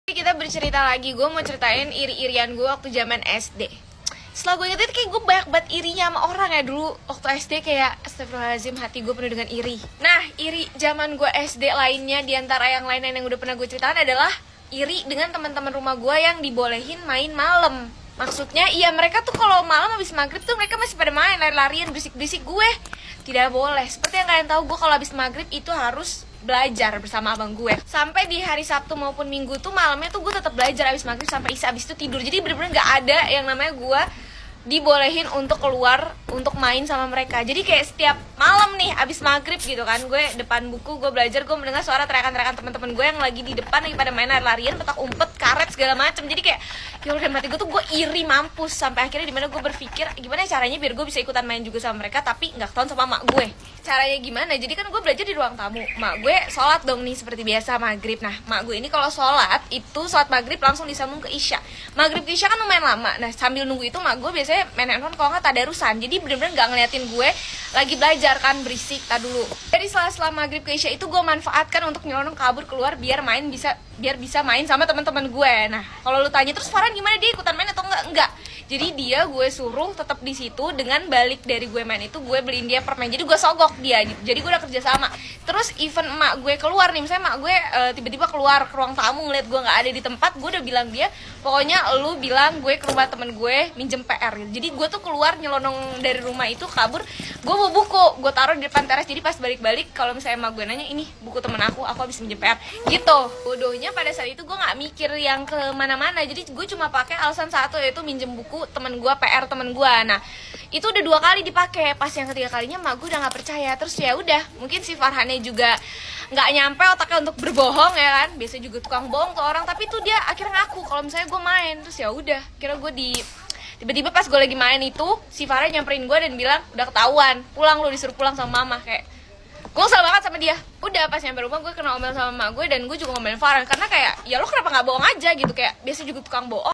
Kita bercerita lagi, gue mau ceritain iri-irian gue waktu zaman SD. Setelah gue inget kayak gue banyak banget irinya sama orang ya dulu. Waktu SD kayak astagfirullahaladzim, hati gue penuh dengan iri. Nah, iri zaman gue SD lainnya diantara yang lain-lain yang udah pernah gue ceritain adalah iri dengan teman-teman rumah gue yang dibolehin main malam. Maksudnya, iya mereka tuh kalau malam habis maghrib tuh mereka masih pada main, lari-larian, berisik-berisik. Gue tidak boleh. Seperti yang kalian tahu, gue kalau habis maghrib itu harus belajar bersama abang gue. Sampai di hari Sabtu maupun Minggu tuh malamnya tuh gue tetap belajar abis maghrib sampai isya, abis itu tidur. Jadi bener-bener gak ada yang namanya gue dibolehin untuk keluar untuk main sama mereka. Jadi kayak setiap malam nih abis maghrib gitu kan, gue depan buku, gue belajar, gue mendengar suara teriakan-teriakan teman-teman gue yang lagi di depan lagi pada main lari-larian, petak umpet, karet segala macem. Jadi kayak ya udah, mati gue tuh gue iri mampus. Sampai akhirnya dimana gue berpikir gimana caranya biar gue bisa ikutan main juga sama mereka tapi nggak ketahuan sama mak gue. Caranya gimana? Jadi kan gue belajar di ruang tamu, mak gue sholat dong nih seperti biasa maghrib. Nah, mak gue ini kalau sholat itu sholat maghrib langsung disambung ke isya. Maghrib ke isya kan lumayan lama. Nah, sambil nunggu itu mak gue biasanya main handphone kalau nggak tadarusan. Jadi bener-bener nggak ngeliatin gue lagi belajar kan, berisik. Tak dulu. Jadi setelah maghrib ke isya itu gue manfaatkan untuk nyelonong kabur keluar biar bisa main sama teman-teman gue. Nah, kalau lu tanya terus Farhan gimana, dia ikutan main atau enggak? Enggak. Jadi dia gue suruh tetap di situ, dengan balik dari gue main itu gue beliin dia permen. Jadi gue sogok dia. Jadi gue udah kerja sama. Terus even emak gue keluar nih, misalnya emak gue tiba-tiba keluar ke ruang tamu ngeliat gue nggak ada di tempat, gue udah bilang dia, pokoknya lu bilang gue ke rumah temen gue minjem PR gitu. Jadi gue tuh keluar nyelonong dari rumah itu kabur, gue bawa buku, gue taruh di depan teras. Jadi pas balik-balik kalau misalnya emak gue nanya, ini buku temen aku habis minjem PR gitu. Bodohnya pada saat itu gue nggak mikir yang kemana-mana. Jadi gue cuma pakai alasan satu, yaitu minjem buku temen gue, PR temen gue. Nah itu udah 2 kali dipakai. Pas yang ketiga kalinya emak gue udah nggak percaya. Terus ya udah, mungkin si Farhannya juga nggak nyampe otaknya untuk berbohong ya kan. Biasa juga tukang bohong tuh orang. Tapi tuh dia akhirnya ngaku kalau misalnya gue main. Terus ya udah, kira gue tiba-tiba pas gue lagi main itu si Farhan nyamperin gue dan bilang, udah ketahuan, pulang lu, disuruh pulang sama mama. Kayak gue kesel banget sama dia. Udah pas nyampe rumah gue kena omel sama mama gue, dan gue juga ngomelin Farhan karena kayak ya lo kenapa nggak bohong aja gitu, kayak biasa juga tukang bohong.